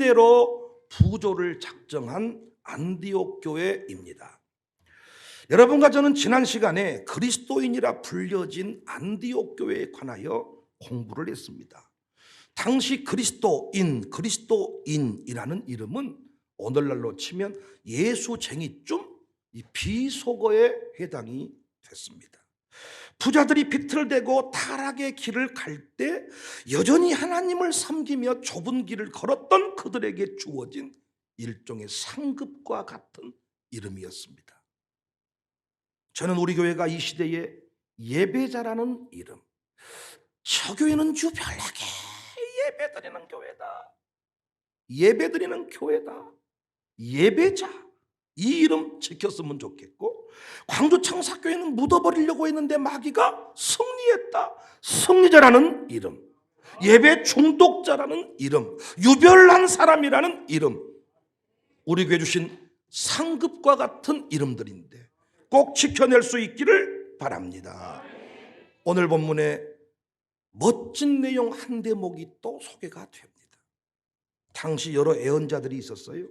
힘대로 부조를 작정한 안디옥 교회입니다. 여러분과 저는 지난 시간에 그리스도인이라 불려진 안디옥 교회에 관하여 공부를 했습니다. 당시 그리스도인이라는 이름은 오늘날로 치면 예수쟁이쯤 비속어에 해당이 됐습니다. 부자들이 비틀대고 타락의 길을 갈 때 여전히 하나님을 섬기며 좁은 길을 걸었던 그들에게 주어진 일종의 상급과 같은 이름이었습니다. 저는 우리 교회가 이 시대에 예배자라는 이름, 저 교회는 유별나게 예배드리는 교회다, 예배드리는 교회다, 예배자, 이 이름 지켰으면 좋겠고, 광주 청사교회는 묻어버리려고 했는데 마귀가 승리했다, 승리자라는 이름, 예배 중독자라는 이름, 유별난 사람이라는 이름, 우리 교회 주신 상급과 같은 이름들인데 꼭 지켜낼 수 있기를 바랍니다. 오늘 본문에 멋진 내용 한 대목이 또 소개가 됩니다. 당시 여러 예언자들이 있었어요.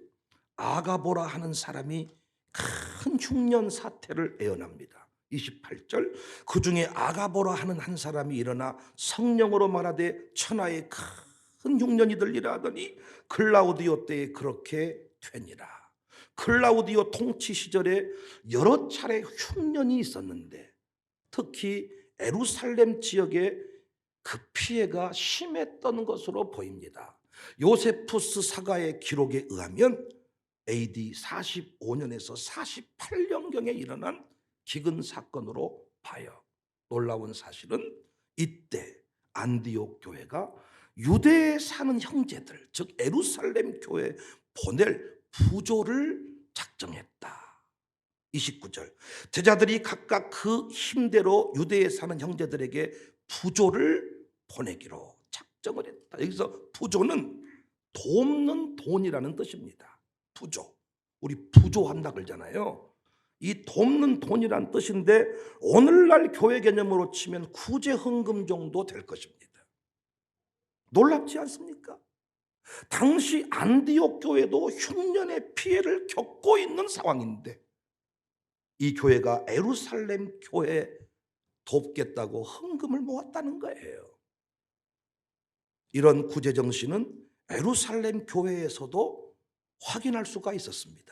아가보라 하는 사람이 큰 흉년 사태를 예언합니다. 28절, 그 중에 아가보라 하는 한 사람이 일어나 성령으로 말하되 천하에 큰 흉년이 들리라 하더니 클라우디오 때에 그렇게 되니라. 클라우디오 통치 시절에 여러 차례 흉년이 있었는데 특히 예루살렘 지역에 그 피해가 심했던 것으로 보입니다. 요세푸스 사가의 기록에 의하면 AD 45년에서 48년경에 일어난 기근 사건으로 봐요. 놀라운 사실은 이때 안디옥 교회가 유대에 사는 형제들, 즉 예루살렘 교회에 보낼 부조를 작정했다. 29절, 제자들이 각각 그 힘대로 유대에 사는 형제들에게 부조를 보내기로 작정을 했다. 여기서 부조는 돕는 돈이라는 뜻입니다. 부조, 우리 부조한다 그러잖아요. 이 돕는 돈이란 뜻인데 오늘날 교회 개념으로 치면 구제 헌금 정도 될 것입니다. 놀랍지 않습니까? 당시 안디옥 교회도 흉년의 피해를 겪고 있는 상황인데 이 교회가 예루살렘 교회 돕겠다고 헌금을 모았다는 거예요. 이런 구제 정신은 예루살렘 교회에서도 확인할 수가 있었습니다.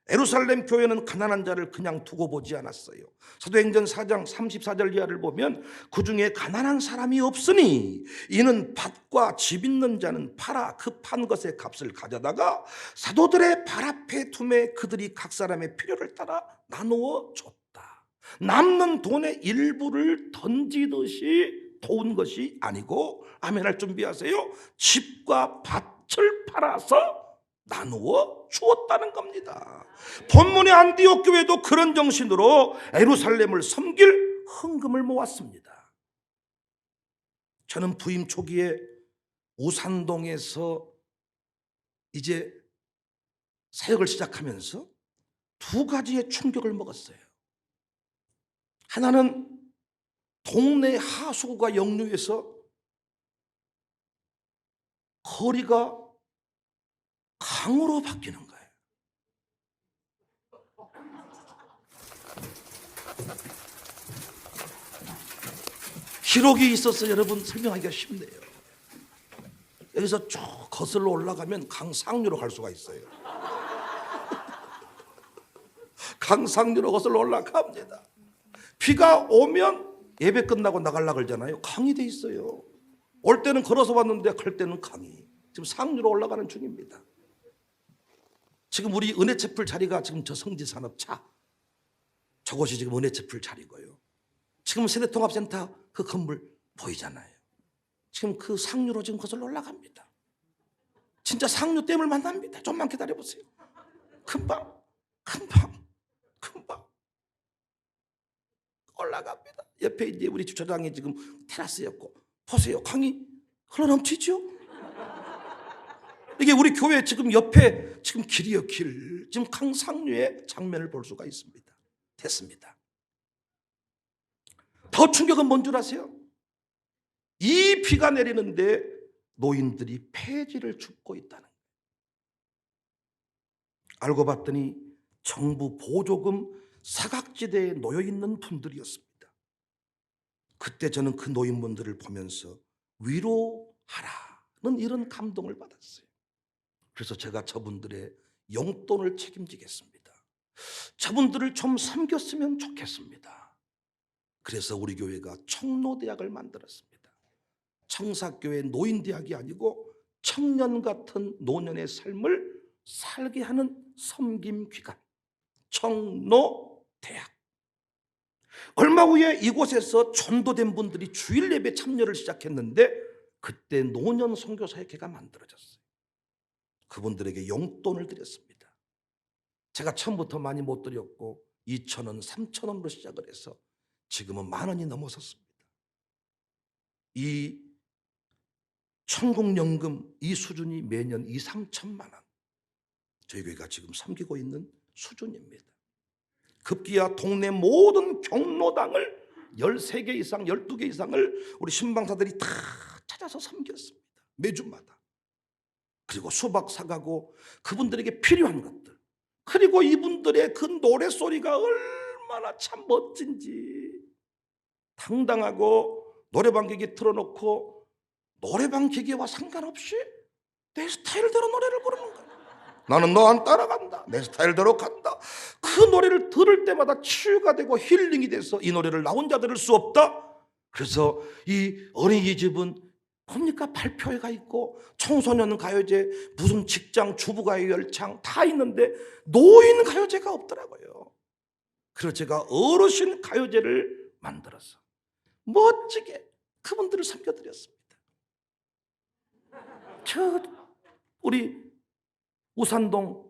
예루살렘 교회는 가난한 자를 그냥 두고 보지 않았어요. 사도행전 4장 34절 이하를 보면 그 중에 가난한 사람이 없으니 이는 밭과 집 있는 자는 팔아 그 판 것의 값을 가져다가 사도들의 발 앞에 두매 그들이 각 사람의 필요를 따라 나누어 줬다. 남는 돈의 일부를 던지듯이 도운 것이 아니고, 아멘할 준비하세요, 집과 밭을 팔아서 나누어 주었다는 겁니다. 본문의 안디옥 교회도 그런 정신으로 예루살렘을 섬길 헌금을 모았습니다. 저는 부임 초기에 우산동에서 이제 사역을 시작하면서 두 가지의 충격을 먹었어요. 하나는 동네 하수구가 역류해서 거리가 강으로 바뀌는 거예요. 기록이 있어서 여러분 설명하기가 쉽네요. 여기서 쭉 거슬러 올라가면 강상류로 갈 수가 있어요. 강상류로 거슬러 올라갑니다. 비가 오면 예배 끝나고 나가려고 그러잖아요. 강이 돼 있어요. 올 때는 걸어서 왔는데 갈 때는 강이. 지금 상류로 올라가는 중입니다. 지금 우리 은혜채플 자리가 지금 저 성지산업차, 저곳이 지금 은혜채플 자리고요. 지금 세대통합센터 그 건물 보이잖아요. 지금 그 상류로 지금 거슬러 올라갑니다. 진짜 상류댐을 만납니다. 좀만 기다려보세요. 금방 올라갑니다. 옆에 이제 우리 주차장이 지금 테라스였고, 보세요, 강이 흘러넘치죠. 이게 우리 교회 지금 옆에 지금 길이요, 길. 지금 강상류의 장면을 볼 수가 있습니다. 됐습니다. 더 충격은 뭔 줄 아세요? 이 비가 내리는데 노인들이 폐지를 줍고 있다는 거예요. 알고 봤더니 정부 보조금 사각지대에 놓여 있는 분들이었습니다. 그때 저는 그 노인분들을 보면서 위로하라는 이런 감동을 받았어요. 그래서 제가 저분들의 용돈을 책임지겠습니다. 저분들을 좀 섬겼으면 좋겠습니다. 그래서 우리 교회가 청노대학을 만들었습니다. 청사교회 노인대학이 아니고 청년 같은 노년의 삶을 살게 하는 섬김기관 청노대학. 얼마 후에 이곳에서 전도된 분들이 주일 예배 참여를 시작했는데 그때 노년 선교사회가 만들어졌어요. 그분들에게 용돈을 드렸습니다. 제가 처음부터 많이 못 드렸고 2,000원, 3,000원으로 시작을 해서 지금은 10,000원이 넘어섰습니다. 이 천국연금 이 수준이 매년 2, 3천만 원 저희 교회가 지금 섬기고 있는 수준입니다. 급기야 동네 모든 경로당을 13개 이상 12개 이상을 우리 신방사들이 다 찾아서 섬겼습니다. 매주마다. 그리고 수박 사가고 그분들에게 필요한 것들, 그리고 이분들의 그 노래소리가 얼마나 참 멋진지 당당하고 노래방 기계 틀어놓고 노래방 기계와 상관없이 내 스타일대로 노래를 부르는 거야. 나는 너 안 따라간다. 내 스타일대로 간다. 그 노래를 들을 때마다 치유가 되고 힐링이 돼서 이 노래를 나 혼자 들을 수 없다. 그래서 이 어린이집은 뭡니까? 발표회가 있고 청소년 가요제, 무슨 직장 주부가요 열창 다 있는데 노인 가요제가 없더라고요. 그래서 제가 어르신 가요제를 만들어서 멋지게 그분들을 섬겨드렸습니다. 저 우리 우산동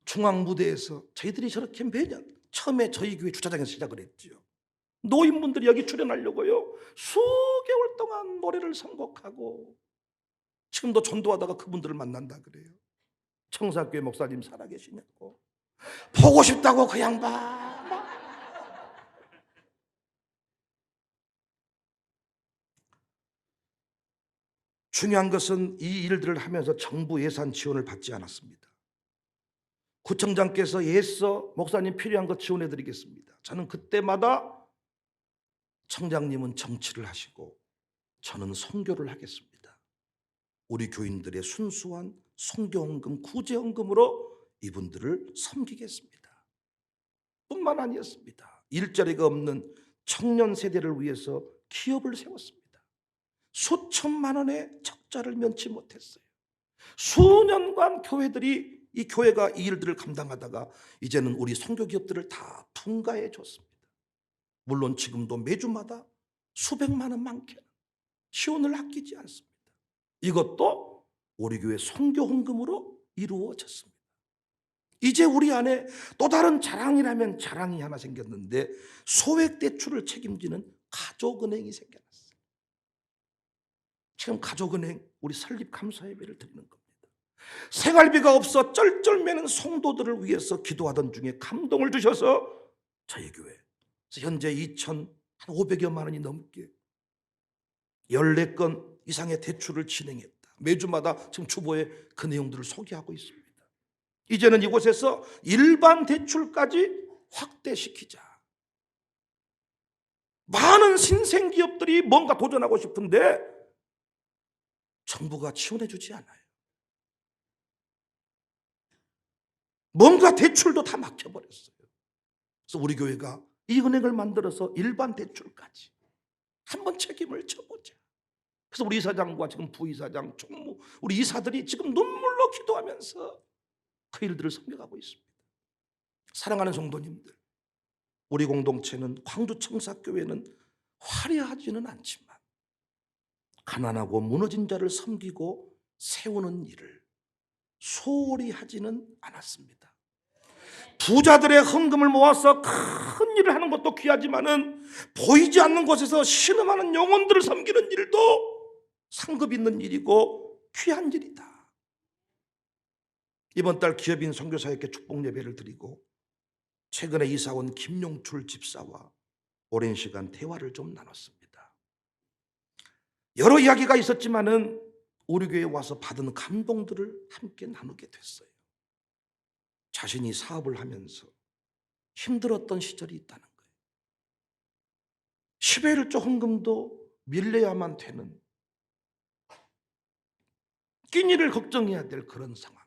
중앙무대에서 저희들이 저렇게 매년 처음에 저희 교회 주차장에서 시작을 했죠. 노인분들이 여기 출연하려고요. 수개월 동안 노래를 선곡하고 지금도 전도하다가 그분들을 만난다 그래요. 청사교회 목사님 살아계시냐고. 보고 싶다고 그 양반. 중요한 것은 이 일들을 하면서 정부 예산 지원을 받지 않았습니다. 구청장께서 애써 목사님 필요한 거 지원해 드리겠습니다. 저는 그때마다 청장님은 정치를 하시고 저는 선교를 하겠습니다. 우리 교인들의 순수한 선교헌금, 구제헌금으로 이분들을 섬기겠습니다. 뿐만 아니었습니다. 일자리가 없는 청년 세대를 위해서 기업을 세웠습니다. 수천만 원의 적자를 면치 못했어요. 수년간 교회들이 이 교회가 이 일들을 감당하다가 이제는 우리 선교 기업들을 다 분가해 줬습니다. 물론 지금도 매주마다 수백만 원 많게는 지원을 아끼지 않습니다. 이것도 우리 교회 선교 헌금으로 이루어졌습니다. 이제 우리 안에 또 다른 자랑이라면 자랑이 하나 생겼는데 소액 대출을 책임지는 가족은행이 생겨났어요. 지금 가족은행 우리 설립 감사 예배를 드리는 겁니다. 생활비가 없어 쩔쩔매는 성도들을 위해서 기도하던 중에 감동을 주셔서 저희 교회 현재 2,500여만 원이 넘게 14건 이상의 대출을 진행했다. 매주마다 지금 주보에 그 내용들을 소개하고 있습니다. 이제는 이곳에서 일반 대출까지 확대시키자. 많은 신생기업들이 뭔가 도전하고 싶은데 정부가 지원해 주지 않아요. 뭔가 대출도 다 막혀버렸어요. 그래서 우리 교회가 이 은행을 만들어서 일반 대출까지 한번 책임을 져보자. 그래서 우리 이사장과 지금 부이사장, 총무, 우리 이사들이 지금 눈물로 기도하면서 그 일들을 섬겨가고 있습니다. 사랑하는 성도님들, 우리 공동체는 광주청사교회는 화려하지는 않지만 가난하고 무너진 자를 섬기고 세우는 일을 소홀히 하지는 않았습니다. 부자들의 헌금을 모아서 큰 일을 하는 것도 귀하지만은 보이지 않는 곳에서 신음하는 영혼들을 섬기는 일도 상급 있는 일이고 귀한 일이다. 이번 달 기업인 선교사에게 축복 예배를 드리고 최근에 이사 온 김용출 집사와 오랜 시간 대화를 좀 나눴습니다. 여러 이야기가 있었지만은 우리 교회에 와서 받은 감동들을 함께 나누게 됐어요. 자신이 사업을 하면서 힘들었던 시절이 있다는 거예요. 10의 1조 헌금도 밀려야만 되는, 끼니를 걱정해야 될 그런 상황.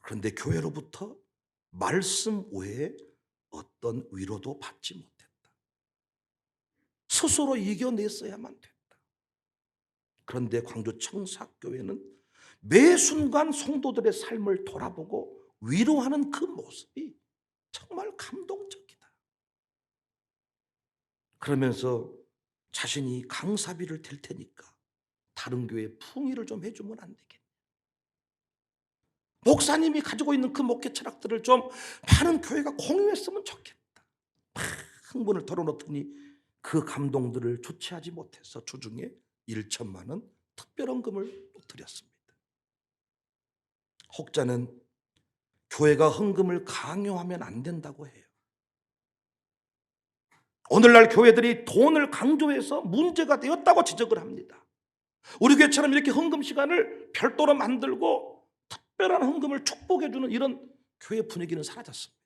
그런데 교회로부터 말씀 외에 어떤 위로도 받지 못했다. 스스로 이겨냈어야만 됐다. 그런데 광주 청사교회는 매 순간 성도들의 삶을 돌아보고 위로하는 그 모습이 정말 감동적이다. 그러면서 자신이 강사비를 댈 테니까 다른 교회에 풍의를 좀 해주면 안 되겠냐. 목사님이 가지고 있는 그 목회 철학들을 좀 많은 교회가 공유했으면 좋겠다. 막 흥분을 털어놓더니 그 감동들을 주체하지 못해서 주중에 1천만 원 특별헌금을 드렸습니다. 혹자는 교회가 헌금을 강요하면 안 된다고 해요. 오늘날 교회들이 돈을 강조해서 문제가 되었다고 지적을 합니다. 우리 교회처럼 이렇게 헌금 시간을 별도로 만들고 특별한 헌금을 축복해주는 이런 교회 분위기는 사라졌습니다.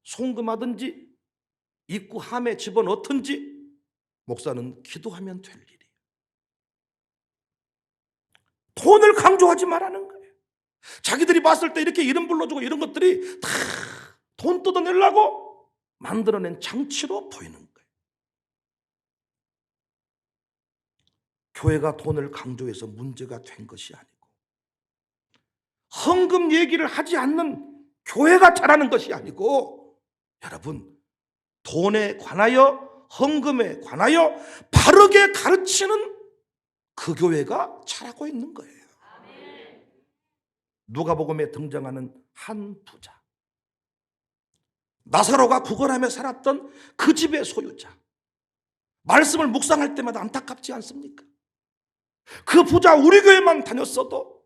송금하든지 입구 함에 집어넣든지 목사는 기도하면 될 일이에요. 돈을 강조하지 말라는 거예요. 자기들이 봤을 때 이렇게 이름 불러주고 이런 것들이 다 돈 뜯어내려고 만들어낸 장치로 보이는 거예요. 교회가 돈을 강조해서 문제가 된 것이 아니고, 헌금 얘기를 하지 않는 교회가 잘하는 것이 아니고, 여러분, 돈에 관하여 헌금에 관하여 바르게 가르치는 그 교회가 잘하고 있는 거예요. 누가복음에 등장하는 한 부자, 나사로가 구걸하며 살았던 그 집의 소유자, 말씀을 묵상할 때마다 안타깝지 않습니까? 그 부자 우리 교회만 다녔어도,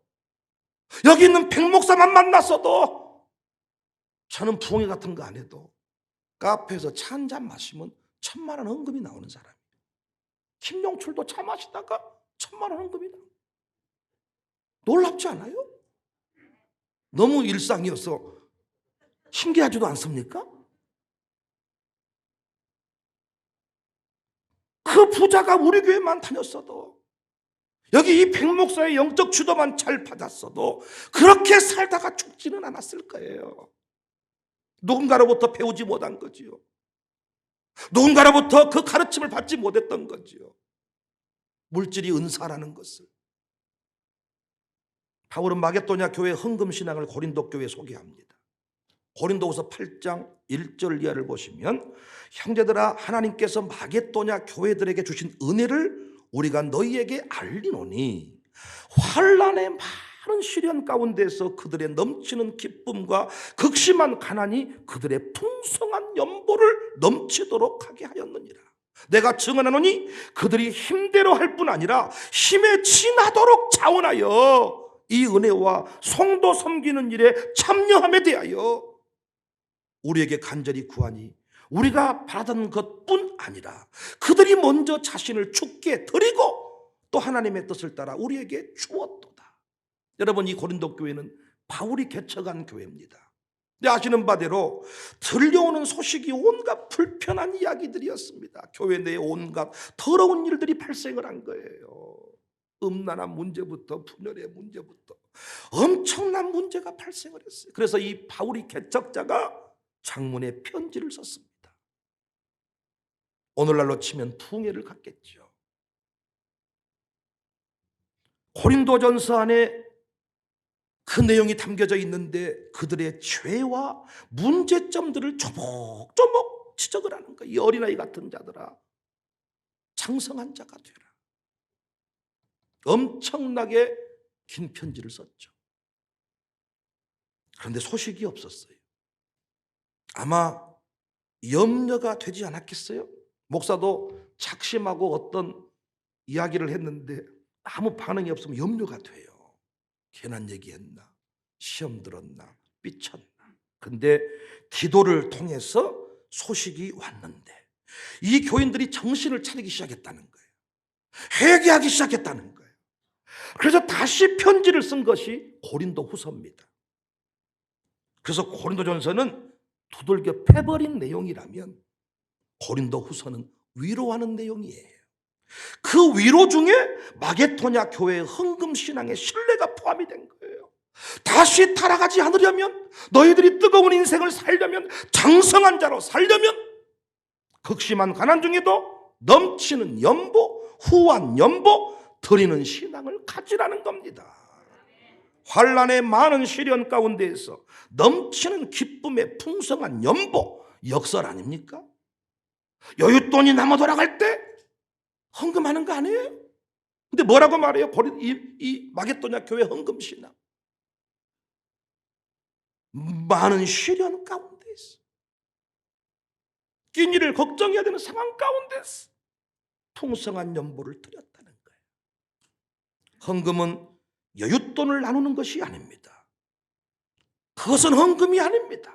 여기 있는 백목사만 만났어도, 저는 부흥회 같은 거 안 해도 카페에서 차 한 잔 마시면 1,000만 원 헌금이 나오는 사람이에요. 김용철도 차 마시다가 1,000만 원 헌금이 나와요. 놀랍지 않아요? 너무 일상이어서 신기하지도 않습니까? 그 부자가 우리 교회만 다녔어도, 여기 이 백목사의 영적 주도만 잘 받았어도 그렇게 살다가 죽지는 않았을 거예요. 누군가로부터 배우지 못한 거지요. 누군가로부터 그 가르침을 받지 못했던 거지요. 물질이 은사라는 것을. 바울은 마게도냐 교회 헌금 신앙을 고린도 교회에 소개합니다. 고린도후서 8장 1절 이하를 보시면, 형제들아, 하나님께서 마게도냐 교회들에게 주신 은혜를 우리가 너희에게 알리노니 환난의 많은 시련 가운데서 그들의 넘치는 기쁨과 극심한 가난이 그들의 풍성한 연보를 넘치도록 하게 하였느니라. 내가 증언하노니 그들이 힘대로 할 뿐 아니라 힘에 지나도록 자원하여 이 은혜와 성도 섬기는 일에 참여함에 대하여 우리에게 간절히 구하니 우리가 받은 것뿐 아니라 그들이 먼저 자신을 주께 드리고 또 하나님의 뜻을 따라 우리에게 주었도다. 여러분, 이 고린도 교회는 바울이 개척한 교회입니다. 아시는 바대로 들려오는 소식이 온갖 불편한 이야기들이었습니다. 교회 내에 온갖 더러운 일들이 발생을 한 거예요. 음란한 문제부터 분열의 문제부터 엄청난 문제가 발생을 했어요. 그래서 이 바울이 개척자가 장문의 편지를 썼습니다. 오늘날로 치면 풍해를 갖겠죠. 고린도전서 안에 그 내용이 담겨져 있는데 그들의 죄와 문제점들을 조목조목 지적을 하는 거예요. 이 어린아이 같은 자들아, 장성한 자가 되라. 엄청나게 긴 편지를 썼죠. 그런데 소식이 없었어요. 아마 염려가 되지 않았겠어요? 목사도 작심하고 어떤 이야기를 했는데 아무 반응이 없으면 염려가 돼요. 괜한 얘기했나? 시험 들었나? 삐쳤나? 근데 기도를 통해서 소식이 왔는데 이 교인들이 정신을 차리기 시작했다는 거예요. 회개하기 시작했다는 거예요. 그래서 다시 편지를 쓴 것이 고린도 후서입니다. 그래서 고린도전서는 두들겨 패버린 내용이라면 고린도후서는 위로하는 내용이에요. 그 위로 중에 마게도냐 교회의 헌금 신앙의 신뢰가 포함이 된 거예요. 다시 타락하지 않으려면, 너희들이 뜨거운 인생을 살려면, 장성한 자로 살려면 극심한 가난 중에도 넘치는 연보, 후한 연보, 드리는 신앙을 가지라는 겁니다. 환난의 많은 시련 가운데에서 넘치는 기쁨의 풍성한 연보, 역설 아닙니까? 여윳돈이 남아 돌아갈 때 헌금하는 거 아니에요? 근데 뭐라고 말해요? 이 마게도냐 교회 헌금 신앙. 많은 시련 가운데서, 끼니를 걱정해야 되는 상황 가운데서 풍성한 연보를 드렸다는 거예요. 헌금은 여윳돈을 나누는 것이 아닙니다. 그것은 헌금이 아닙니다.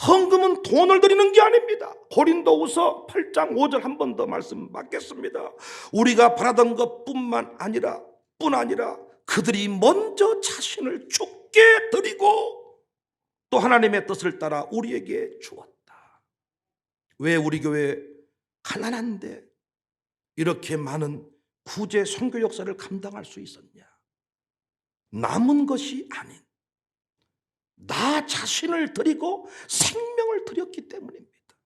헌금은 돈을 드리는 게 아닙니다. 고린도후서 8장 5절 한 번 더 말씀 받겠습니다. 우리가 바라던 것뿐만 아니라 그들이 먼저 자신을 죽게 드리고 또 하나님의 뜻을 따라 우리에게 주었다. 왜 우리 교회 가난한데 이렇게 많은 구제 선교 역사를 감당할 수 있었냐? 남은 것이 아닌 나 자신을 드리고 생명을 드렸기 때문입니다.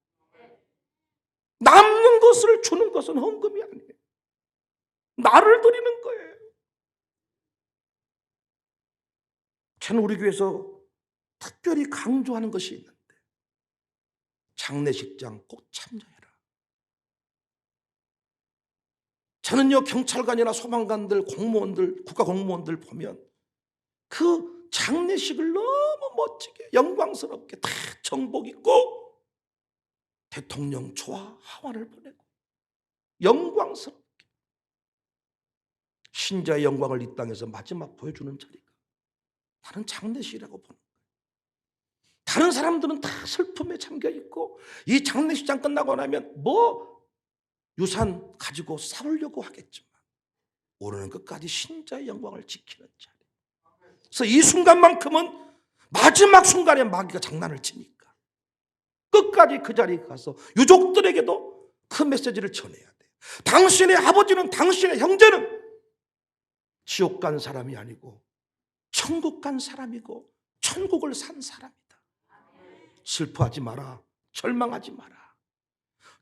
남는 것을 주는 것은 헌금이 아니에요. 나를 드리는 거예요. 저는 우리 교회에서 특별히 강조하는 것이 있는데, 장례식장 꼭 참여해라. 저는요, 경찰관이나 소방관들, 공무원들, 국가공무원들 보면 그 장례식을 너무 멋지게 영광스럽게 다 정복 입고 대통령 초와 하와를 보내고 영광스럽게 신자의 영광을 이 땅에서 마지막 보여주는 자리가 나는 장례식이라고 보는 거예요. 다른 사람들은 다 슬픔에 잠겨 있고 이 장례식장 끝나고 나면 유산 가지고 싸우려고 하겠지만 우리는 끝까지 신자의 영광을 지키는 자리. 그래서 이 순간만큼은 마지막 순간에 마귀가 장난을 치니까 끝까지 그 자리에 가서 유족들에게도 그 메시지를 전해야 돼. 당신의 아버지는, 당신의 형제는 지옥 간 사람이 아니고 천국 간 사람이고 천국을 산 사람이다. 슬퍼하지 마라. 절망하지 마라.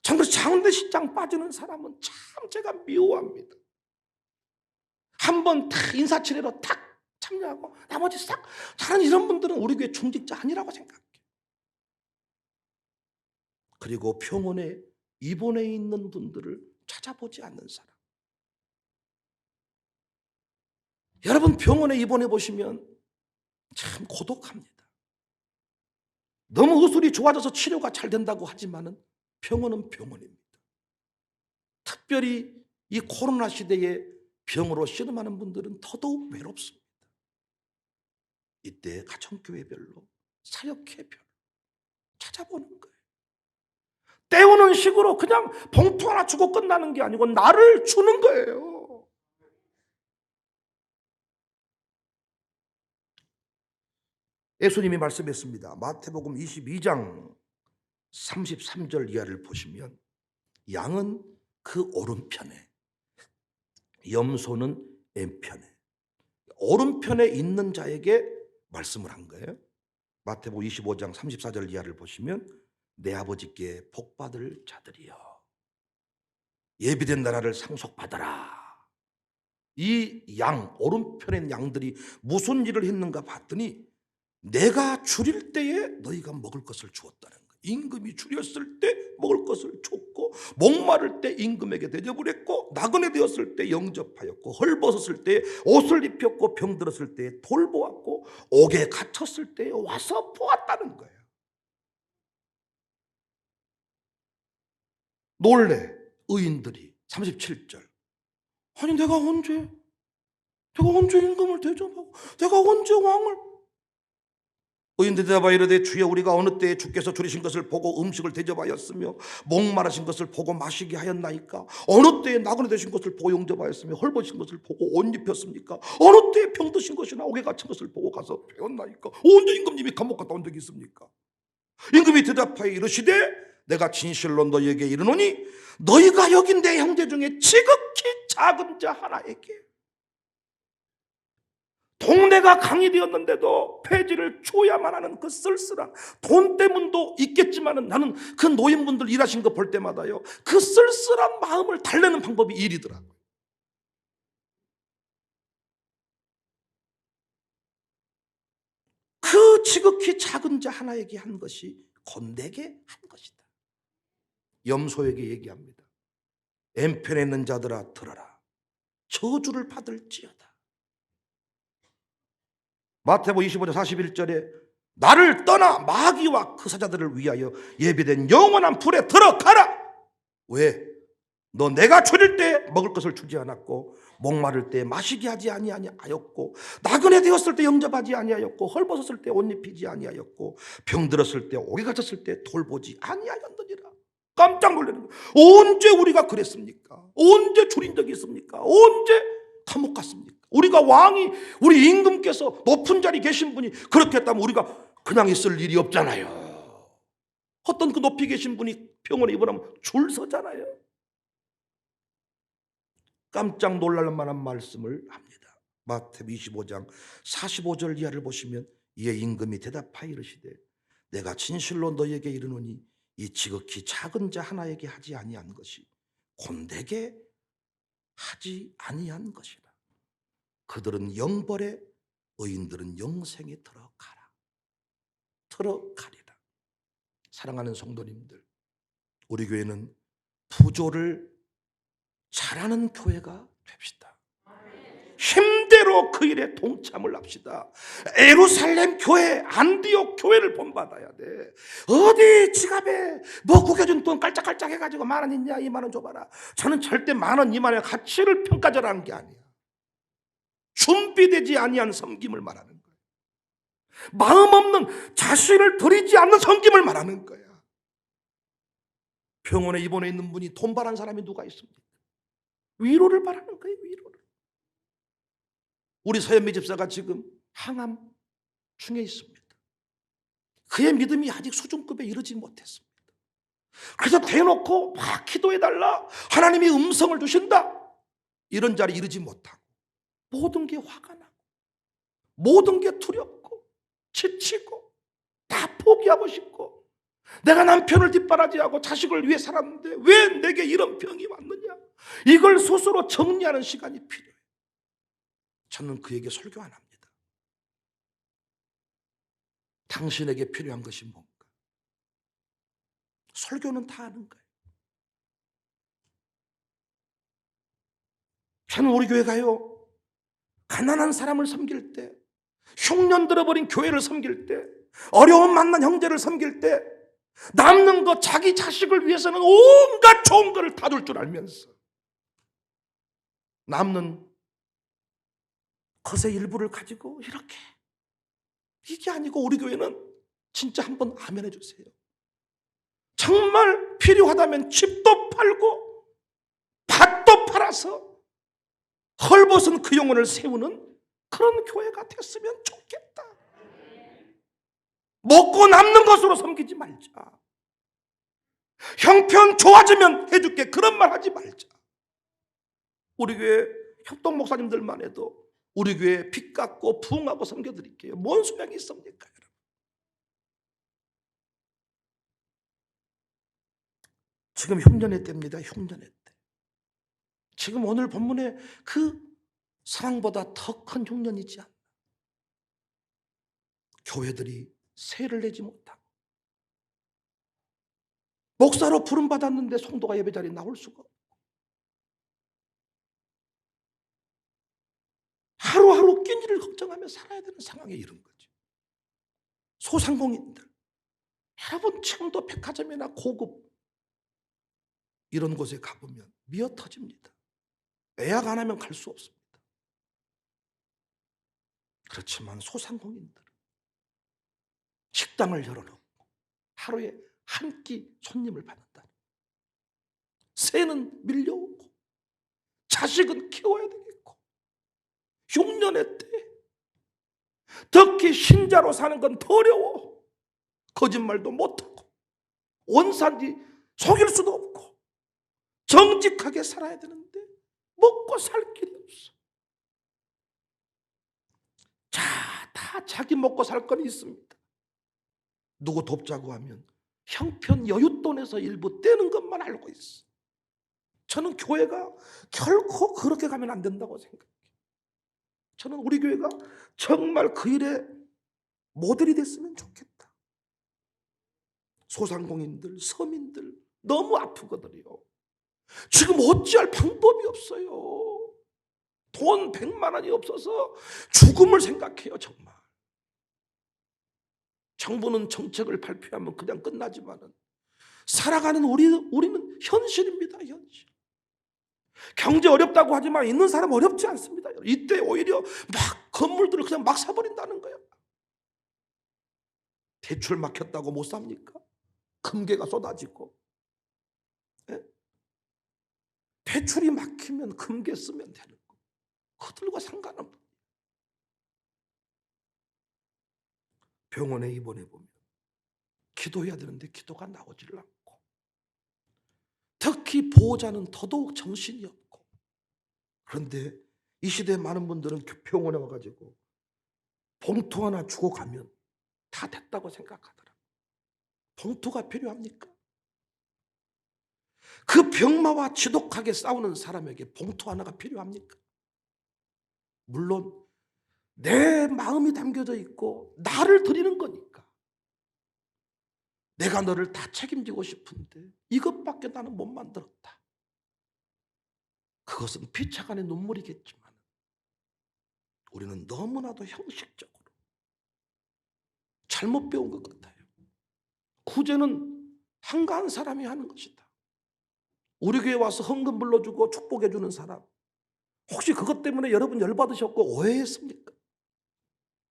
참 장례식장 빠지는 사람은 참 제가 미워합니다. 한번 탁 인사치레로 탁 참여하고 나머지 싹, 저는 이런 분들은 우리 교회 중직자 아니라고 생각해요. 그리고 병원에 입원해 있는 분들을 찾아보지 않는 사람. 여러분, 병원에 입원해 보시면 참 고독합니다. 너무 의술이 좋아져서 치료가 잘 된다고 하지만은 병원은 병원입니다. 특별히 이 코로나 시대에 병으로 씨름하는 분들은 더더욱 외롭습니다. 이때 가정교회별로, 사역회별로 찾아보는 거예요. 때우는 식으로 그냥 봉투 하나 주고 끝나는 게 아니고 나를 주는 거예요. 예수님이 말씀했습니다. 마태복음 22장 33절 이하를 보시면 양은 그 오른편에, 염소는 왼편에, 오른편에 있는 자에게 말씀을 한 거예요. 마태복음 25장 34절 이하를 보시면 내 아버지께 복받을 자들이여 예비된 나라를 상속받아라. 이 양, 오른편에 있는 양들이 무슨 일을 했는가 봤더니 내가 줄일 때에 너희가 먹을 것을 주었다는 거예요. 임금이 줄였을 때 먹을 것을 줬고, 목마를 때 임금에게 대접을 했고, 나그네 되었을 때 영접하였고, 헐벗었을 때 옷을 입혔고, 병들었을 때 돌보았고, 옥에 갇혔을 때 와서 보았다는 거예요. 놀래 의인들이 37절 아니 내가 언제 임금을 대접하고 내가 언제 왕을, 의인들 대답하여 이르되 주여 우리가 어느 때에 주께서 줄이신 것을 보고 음식을 대접하였으며 목마르신 것을 보고 마시게 하였나이까? 어느 때에 나그네 되신 것을 보고 영접하였으며 헐벗으신 것을 보고 옷 입혔습니까? 어느 때에 병드신 것이나 옥에 갇힌 것을 보고 가서 배웠나이까? 언제 임금님이 감옥 갔다 온 적이 있습니까? 임금이 대답하여 이르시되 내가 진실로 너희에게 이르노니 너희가 여긴 내 형제 중에 지극히 작은 자 하나에게 동네가 강이 되었는데도 폐지를 줘야만 하는 그 쓸쓸한 돈 때문도 있겠지만 나는 그 노인분들 일하신 거 볼 때마다요 그 쓸쓸한 마음을 달래는 방법이 일이더라고요. 그 지극히 작은 자 하나에게 한 것이 곧 내게 한 것이다. 염소에게 얘기합니다. 엠편에 있는 자들아 들어라. 저주를 받을지어다. 마태복음 25장 41절에 나를 떠나 마귀와 그 사자들을 위하여 예비된 영원한 불에 들어가라. 왜? 너 내가 줄일 때 먹을 것을 주지 않았고 목마를 때 마시게 하지 아니하였고 나그네 되었을 때 영접하지 아니하였고 헐벗었을 때 옷 입히지 아니하였고 병들었을 때 옥에 갇혔을 때 돌보지 아니하였느니라. 깜짝 놀라는 거예요. 언제 우리가 그랬습니까? 언제 줄인 적이 있습니까? 언제 감옥 갔습니까? 우리가 왕이 우리 임금께서 높은 자리 계신 분이 그렇게 했다면 우리가 그냥 있을 일이 없잖아요. 어떤 그 높이 계신 분이 병원에 입원하면 줄 서잖아요. 깜짝 놀랄 만한 말씀을 합니다. 마태복음 25장 45절 이하를 보시면 이에 임금이 대답하여 이르시되 내가 진실로 너희에게 이르노니 이 지극히 작은 자 하나에게 하지 아니한 것이 곧 내게 하지 아니한 것이라. 그들은 영벌에 의인들은 영생에 들어가리라. 사랑하는 성도님들, 우리 교회는 부조를 잘하는 교회가 됩시다. 힘대로 그 일에 동참을 합시다. 예루살렘 교회, 안디옥 교회를 본받아야 돼. 어디 지갑에 뭐 구겨준 돈 깔짝깔짝 해가지고 10,000원 있냐 20,000원 줘봐라. 저는 절대 10,000원 20,000원의 가치를 평가절하는 게 아니야. 준비되지 아니한 섬김을 말하는 거야. 마음 없는 자신을 드리지 않는 섬김을 말하는 거야. 병원에 입원해 있는 분이 돈 바란 사람이 누가 있습니까? 위로를 바라는 거예요. 위로를. 우리 서현미 집사가 지금 항암 중에 있습니다. 그의 믿음이 아직 수준급에 이르지 못했습니다. 그래서 대놓고 막 기도해달라, 하나님이 음성을 주신다, 이런 자리에 이르지 못하고 모든 게 화가 나고 모든 게 두렵고 지치고 다 포기하고 싶고 내가 남편을 뒷바라지하고 자식을 위해 살았는데 왜 내게 이런 병이 왔느냐, 이걸 스스로 정리하는 시간이 필요해요. 저는 그에게 설교 안 합니다. 당신에게 필요한 것이 뭔가? 설교는 다 아는 거예요. 저는 우리 교회가요, 가난한 사람을 섬길 때, 흉년 들어버린 교회를 섬길 때, 어려움 만난 형제를 섬길 때 남는 거 자기 자식을 위해서는 온갖 좋은 거를 다 줄 줄 알면서 남는 것의 일부를 가지고 이렇게, 이게 아니고 우리 교회는 진짜 한번 아멘 해주세요. 정말 필요하다면 집도 팔고 밭도 팔아서 헐벗은 그 영혼을 세우는 그런 교회가 됐으면 좋겠다. 먹고 남는 것으로 섬기지 말자. 형편 좋아지면 해줄게, 그런 말 하지 말자. 우리 교회 협동 목사님들만 해도 우리 교회 빚 갚고 부흥하고 섬겨드릴게요. 뭔 소용이 있습니까, 여러분? 지금 흉년의 때입니다. 흉년의 때. 지금 오늘 본문에 그 상황보다 더 큰 흉년이지 않나. 교회들이 세를 내지 못하고 목사로 부름받았는데 성도가 예배자리에 나올 수가 없고 하루하루 끼니를 걱정하며 살아야 되는 상황에 이른 거죠. 소상공인들, 여러분 지금도 백화점이나 고급 이런 곳에 가보면 미어 터집니다. 예약 안 하면 갈 수 없습니다. 그렇지만 소상공인들, 식당을 열어놓고 하루에 한 끼 손님을 받는다. 새는 밀려오고 자식은 키워야 되겠고 흉년의 때 특히 신자로 사는 건 더 어려워. 거짓말도 못하고 원산지 속일 수도 없고 정직하게 살아야 되는데 먹고 살 길이 없어. 다 자기 먹고 살 건 있습니다. 누구 돕자고 하면 형편 여윳돈에서 일부 떼는 것만 알고 있어. 저는 교회가 결코 그렇게 가면 안 된다고 생각해요. 저는 우리 교회가 정말 그 일에 모델이 됐으면 좋겠다. 소상공인들, 서민들 너무 아프거든요. 지금 어찌할 방법이 없어요. 돈 100만 원이 없어서 죽음을 생각해요. 정말. 정부는 정책을 발표하면 그냥 끝나지만은 살아가는 우리는 현실입니다. 현실. 경제 어렵다고 하지만 있는 사람 어렵지 않습니다. 이때 오히려 막 건물들을 그냥 막 사버린다는 거예요. 대출 막혔다고 못 삽니까? 금괴가 쏟아지고. 예? 대출이 막히면 금괴 쓰면 되는 거. 그들과 상관없는. 병원에 입원해 보면 기도해야 되는데 기도가 나오질 않고, 특히 보호자는 더더욱 정신이 없고. 그런데 이 시대에 많은 분들은 병원에 와가지고 봉투 하나 주고 가면 다 됐다고 생각하더라고요. 봉투가 필요합니까? 그 병마와 지독하게 싸우는 사람에게 봉투 하나가 필요합니까? 물론 내 마음이 담겨져 있고 나를 드리는 거니까 내가 너를 다 책임지고 싶은데 이것밖에 나는 못 만들었다. 그것은 피차간의 눈물이겠지만 우리는 너무나도 형식적으로 잘못 배운 것 같아요. 구제는 한가한 사람이 하는 것이다. 우리 교회 와서 헌금 불러주고 축복해 주는 사람, 혹시 그것 때문에 여러분 열받으셨고 오해했습니까?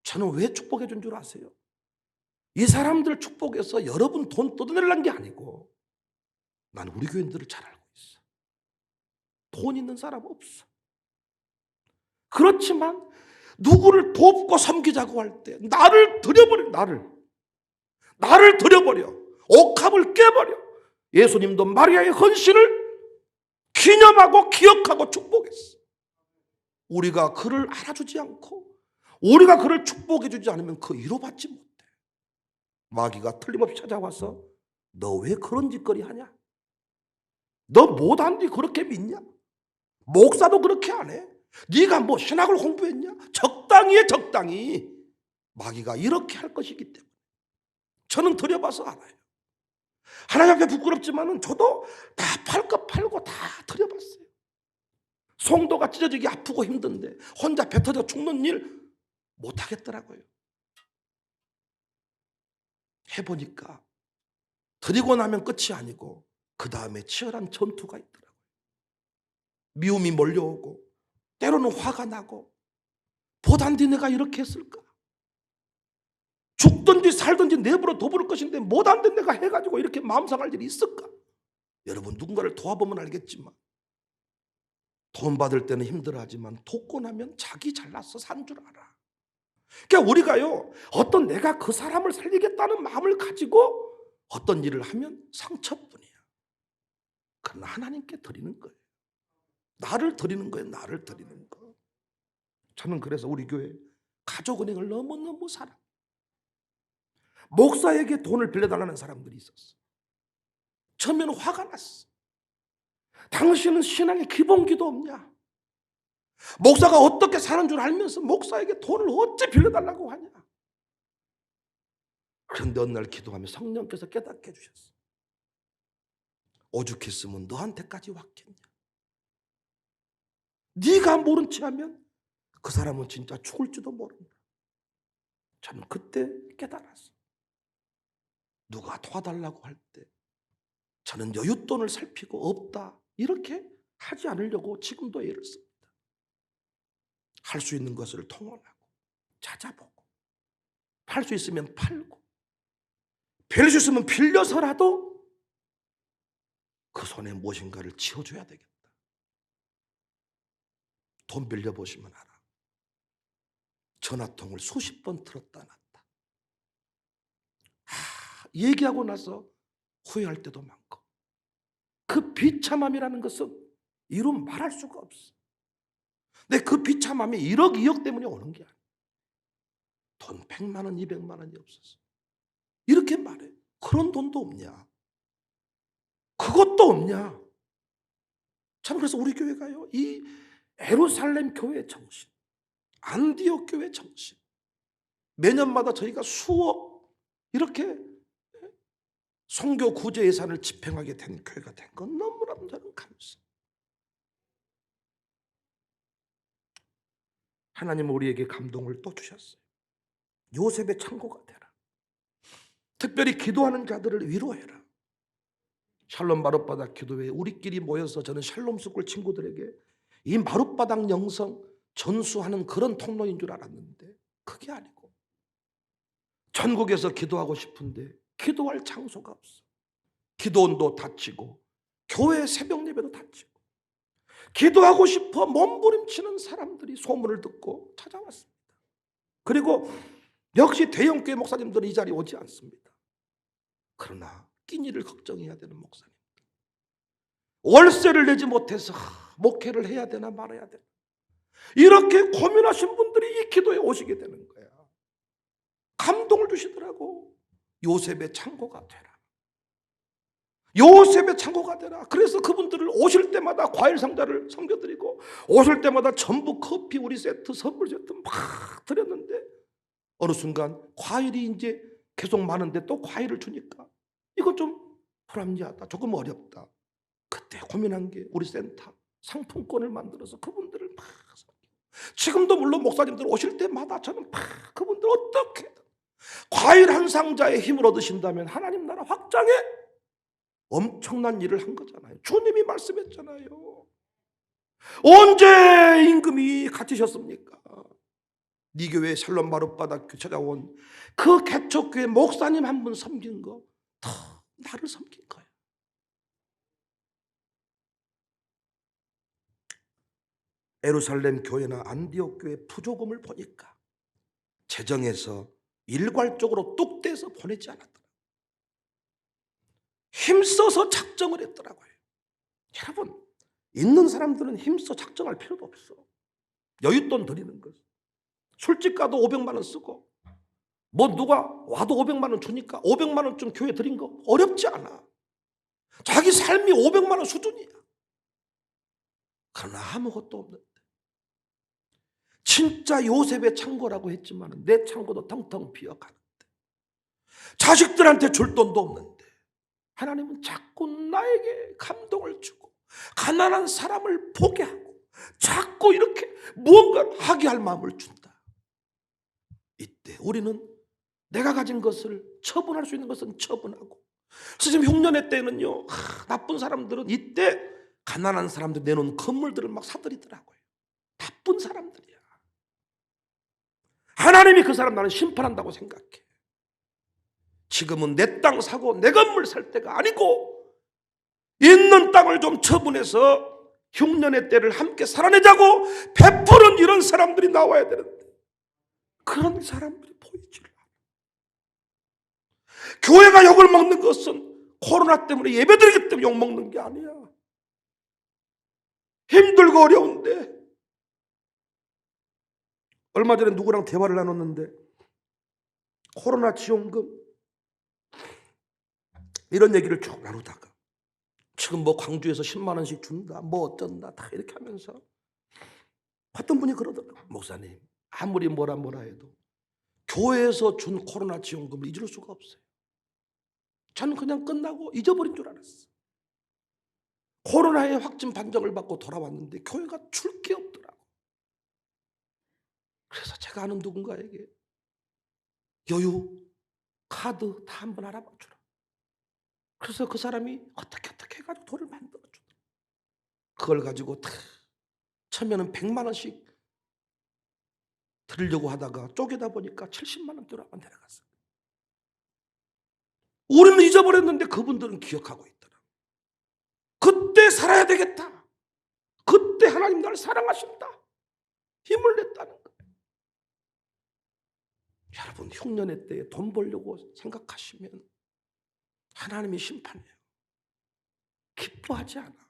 저는 왜 축복해 준 줄 아세요? 이 사람들 축복해서 여러분 돈 뜯어내려는 게 아니고 난 우리 교인들을 잘 알고 있어. 돈 있는 사람 없어. 그렇지만 누구를 돕고 섬기자고 할 때 나를 들여버려. 나를 들여버려. 옥합을 깨버려. 예수님도 마리아의 헌신을 기념하고 기억하고 축복했어. 우리가 그를 알아주지 않고 우리가 그를 축복해 주지 않으면 그 위로받지 못해. 마귀가 틀림없이 찾아와서 너 왜 그런 짓거리 하냐? 너 못한 뒤 그렇게 믿냐? 목사도 그렇게 안 해? 네가 뭐 신학을 공부했냐? 적당히 해, 적당히. 마귀가 이렇게 할 것이기 때문에 저는 들여봐서 알아요. 하나님 앞에 부끄럽지만은 저도 다 팔 것 팔고 다 들여봤어요. 송도가 찢어지기 아프고 힘든데 혼자 배 터져 죽는 일 못하겠더라고요. 해보니까 드리고 나면 끝이 아니고 그 다음에 치열한 전투가 있더라고요. 미움이 몰려오고 때로는 화가 나고 보단 뒤 내가 이렇게 했을까? 죽든지 살든지 내버려 둬버릴 것인데 못한 데 내가 해가지고 이렇게 마음 상할 일이 있을까? 여러분 누군가를 도와보면 알겠지만 돈 받을 때는 힘들어하지만 돕고 나면 자기 잘나서 산 줄 알아. 그러니까 우리가요, 어떤 내가 그 사람을 살리겠다는 마음을 가지고 어떤 일을 하면 상처뿐이야. 그러나 하나님께 드리는 거예요. 나를 드리는 거예요. 나를 드리는 거. 저는 그래서 우리 교회 가족은행을 너무너무 사랑해요. 목사에게 돈을 빌려달라는 사람들이 있었어. 처음에는 화가 났어. 당신은 신앙의 기본기도 없냐? 목사가 어떻게 사는 줄 알면서 목사에게 돈을 어찌 빌려달라고 하냐? 그런데 어느 날 기도하며 성령께서 깨닫게 해주셨어. 오죽했으면 너한테까지 왔겠냐? 네가 모른 채 하면 그 사람은 진짜 죽을지도 모른다. 저는 그때 깨달았어. 누가 도와달라고 할 때 저는 여윳돈을 살피고 없다 이렇게 하지 않으려고 지금도 애를 씁니다. 할 수 있는 것을 통원하고 찾아보고 팔 수 있으면 팔고 빌릴 수 있으면 빌려서라도 그 손에 무엇인가를 쥐어줘야 되겠다. 돈 빌려보시면 알아. 전화통을 수십 번 틀었다 놨다. 얘기하고 나서 후회할 때도 많고, 그 비참함이라는 것은 이루 말할 수가 없어. 근데 그 비참함이 1억 2억 때문에 오는 게 아니야. 돈 100만 원 200만 원이 없어서 이렇게 말해. 그런 돈도 없냐, 그것도 없냐. 참, 그래서 우리 교회가요, 이 예루살렘 교회 정신, 안디옥 교회 정신, 매년마다 저희가 수억 이렇게 선교 구제 예산을 집행하게 된 교회가 된 건 너무나도 저는 감사. 하나님은 우리에게 감동을 또 주셨어요. 요셉의 창고가 되라. 특별히 기도하는 자들을 위로해라. 샬롬 마룻바닥 기도회에 우리끼리 모여서 저는 샬롬 스쿨 친구들에게 이 마룻바닥 영성 전수하는 그런 통로인 줄 알았는데 그게 아니고, 전국에서 기도하고 싶은데 기도할 장소가 없어. 기도원도 닫히고 교회 새벽 예배도 닫히고, 기도하고 싶어 몸부림치는 사람들이 소문을 듣고 찾아왔습니다. 그리고 역시 대형교회 목사님들은 이 자리에 오지 않습니다. 그러나 끼니를 걱정해야 되는 목사님, 월세를 내지 못해서 목회를 해야 되나 말아야 되나, 이렇게 고민하신 분들이 이 기도에 오시게 되는 거야. 감동을 주시더라고. 요셉의 창고가 되라. 요셉의 창고가 되라. 그래서 그분들을 오실 때마다 과일 상자를 섬겨드리고, 오실 때마다 전부 커피 우리 세트, 선물 세트 막 드렸는데, 어느 순간 과일이 이제 계속 많은데 또 과일을 주니까 이거 좀 불합리하다, 조금 어렵다. 그때 고민한 게 우리 센터 상품권을 만들어서 그분들을 막 섬기고, 지금도 물론 목사님들 오실 때마다 저는 막 그분들 어떻게든 과일 한 상자에 힘을 얻으신다면 하나님 나라 확장에 엄청난 일을 한 거잖아요. 주님이 말씀했잖아요. 언제 임금이 갇히셨습니까? 네 교회 샬롬 마룻바닥 찾아온 그 개척교회 목사님 한 분 섬긴 거 더 나를 섬긴 거야. 예루살렘 교회나 안디옥 교회 부조금을 보니까 재정에서 일괄적으로 뚝 떼서 보내지 않았더라. 힘써서 작정을 했더라고요. 여러분, 있는 사람들은 힘써 작정할 필요도 없어. 여윳돈 드리는 것. 술집 가도 500만 원 쓰고, 뭐 누가 와도 500만 원 주니까 500만 원쯤 교회 드린 거 어렵지 않아. 자기 삶이 500만 원 수준이야. 그러나 아무것도 없는데, 진짜 요셉의 창고라고 했지만 내 창고도 텅텅 비어가는데, 자식들한테 줄 돈도 없는데 하나님은 자꾸 나에게 감동을 주고 가난한 사람을 보게 하고 자꾸 이렇게 무언가를 하게 할 마음을 준다. 이때 우리는 내가 가진 것을 처분할 수 있는 것은 처분하고, 지금 흉년의 때는요, 나쁜 사람들은 이때 가난한 사람들 내놓은 건물들을 막 사들이더라고요. 나쁜 사람들이야. 하나님이 그 사람 나는 심판한다고 생각해. 지금은 내 땅 사고 내 건물 살 때가 아니고, 있는 땅을 좀 처분해서 흉년의 때를 함께 살아내자고 베푸는 이런 사람들이 나와야 되는데 그런 사람들이 보이질 않아. 교회가 욕을 먹는 것은 코로나 때문에 예배드리기 때문에 욕 먹는 게 아니야. 힘들고 어려운데. 얼마 전에 누구랑 대화를 나눴는데 코로나 지원금 이런 얘기를 쭉 나누다가 지금 뭐 광주에서 10만 원씩 준다, 뭐 어쩐다, 다 이렇게 하면서 어떤 분이 그러더라고요. 목사님, 아무리 뭐라 해도 교회에서 준 코로나 지원금을 잊을 수가 없어요. 저는 그냥 끝나고 잊어버린 줄 알았어. 코로나의 확진 판정을 받고 돌아왔는데 교회가 줄 게 없더라고. 그래서 제가 아는 누군가에게 여유 카드 다 한번 알아봐 주라. 그래서 그 사람이 어떻게 해가지고 돈을 만들어 주더라. 그걸 가지고 다 처음에는 100만 원씩 드리려고 하다가 쪼개다 보니까 70만 원 들어가면 내려갔어요. 우리는 잊어버렸는데 그분들은 기억하고 있더라. 그때 살아야 되겠다. 그때 하나님 나를 사랑하신다. 힘을 냈다는 거예요. 여러분, 흉년의 때에 돈 벌려고 생각하시면 하나님이 심판해요. 기뻐하지 않아.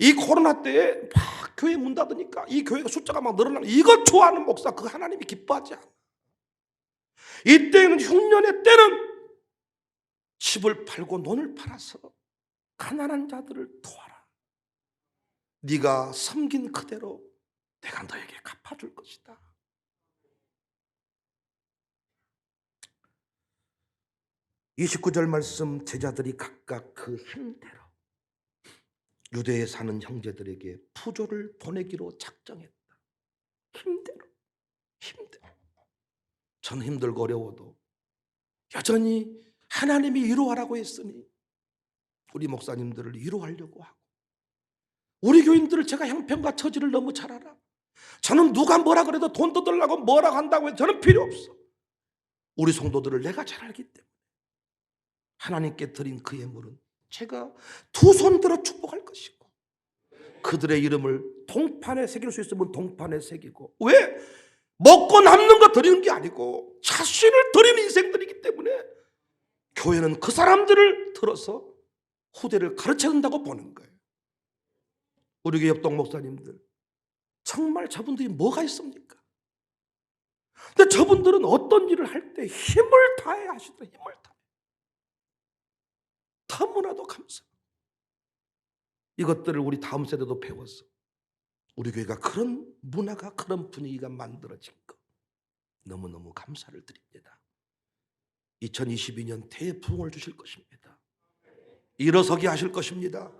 이 코로나 때에 막 교회 문 닫으니까 이 교회가 숫자가 막 늘어나는, 이거 좋아하는 목사, 그 하나님이 기뻐하지 않아. 이때는, 흉년의 때는 집을 팔고 논을 팔아서 가난한 자들을 도와라. 네가 섬긴 그대로 내가 너에게 갚아줄 것이다. (29절) 말씀, 제자들이 각각 그 힘대로 유대에 사는 형제들에게 부조를 보내기로 작정했다. 힘대로. 저는 힘들고 어려워도 여전히 하나님이 위로하라고 했으니 우리 목사님들을 위로하려고 하고, 우리 교인들을 제가 형편과 처지를 너무 잘 알아. 저는 누가 뭐라 그래도 돈 뜯으려고 뭐라고 한다고 해도 저는 필요 없어. 우리 성도들을 내가 잘 알기 때문에 하나님께 드린 그 예물은 제가 두 손 들어 축복할 것이고, 그들의 이름을 동판에 새길 수 있으면 동판에 새기고, 왜? 먹고 남는 거 드리는 게 아니고 자신을 드리는 인생들이기 때문에 교회는 그 사람들을 들어서 후대를 가르쳐야 된다고 보는 거예요. 우리 교회 협동 목사님들, 정말 저분들이 뭐가 있습니까? 근데 저분들은 어떤 일을 할 때 힘을 다해 하시더라. 힘을 다해. 너무나도 감사. 이것들을 우리 다음 세대도 배워서 우리 교회가 그런 문화가, 그런 분위기가 만들어진 거 너무너무 감사를 드립니다. 2022년 대부흥을 주실 것입니다. 일어서게 하실 것입니다.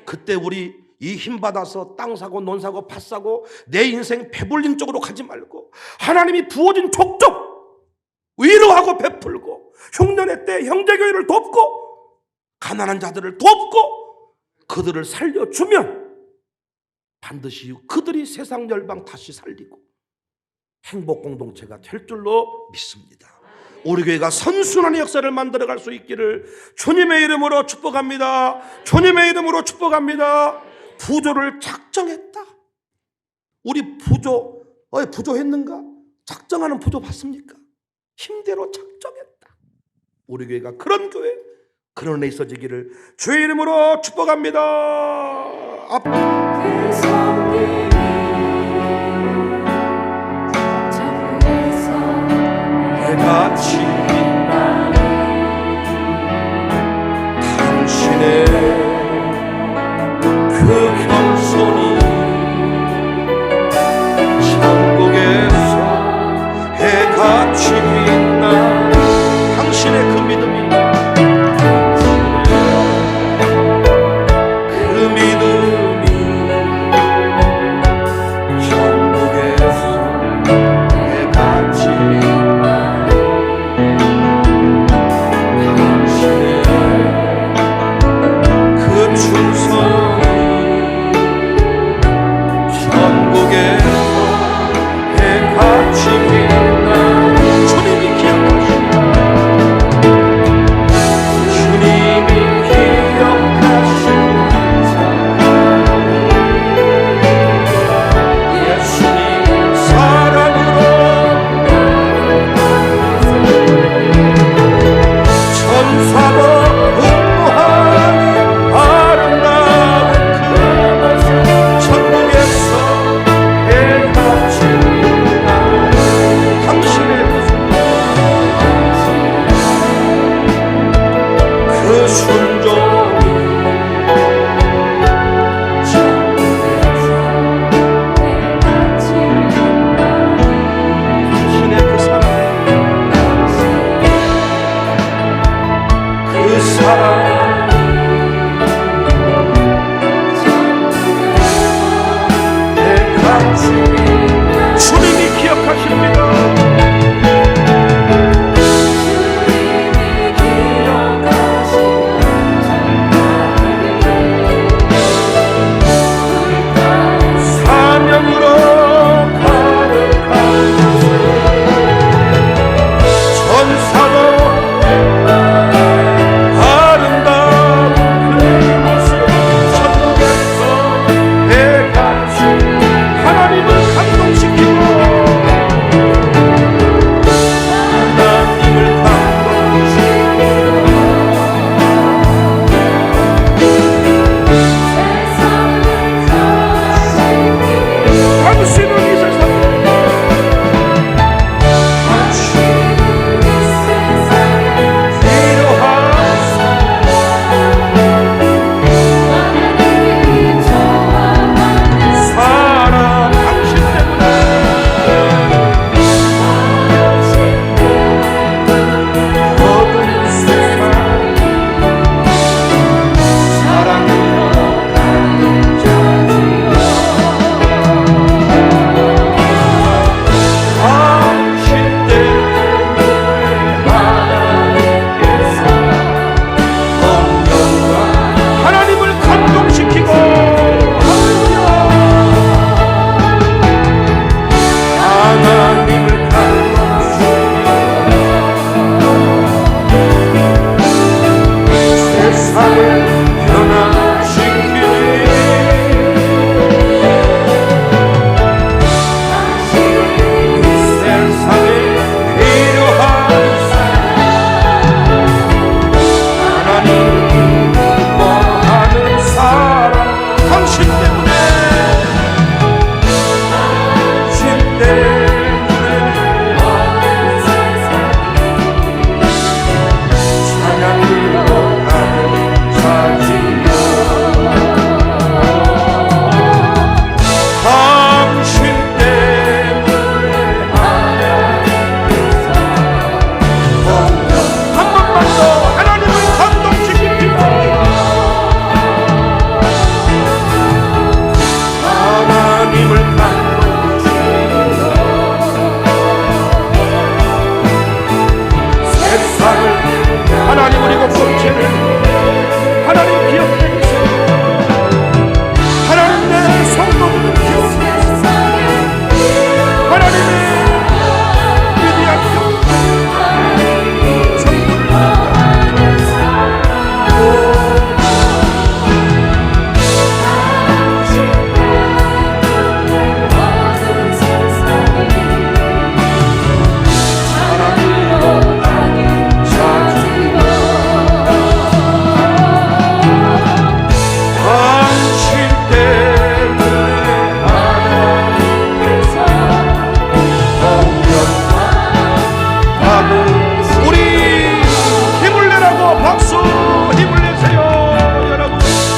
그때 우리 이 힘 받아서 땅 사고 논 사고 밭 사고 내 인생 배불린 쪽으로 가지 말고 하나님이 부어진 족족 위로하고 베풀고, 흉년의 때 형제교회를 돕고 가난한 자들을 돕고 그들을 살려주면 반드시 그들이 세상 열방 다시 살리고 행복 공동체가 될 줄로 믿습니다. 우리 교회가 선순환의 역사를 만들어갈 수 있기를 주님의 이름으로 축복합니다. 주님의 이름으로 축복합니다. 부조를 작정했다. 우리 부조했는가? 작정하는 부조 봤습니까? 힘대로 작정했다. 우리 교회가 그런 교회, 그런 애 있어지기를 주의 이름으로 축복합니다. 같이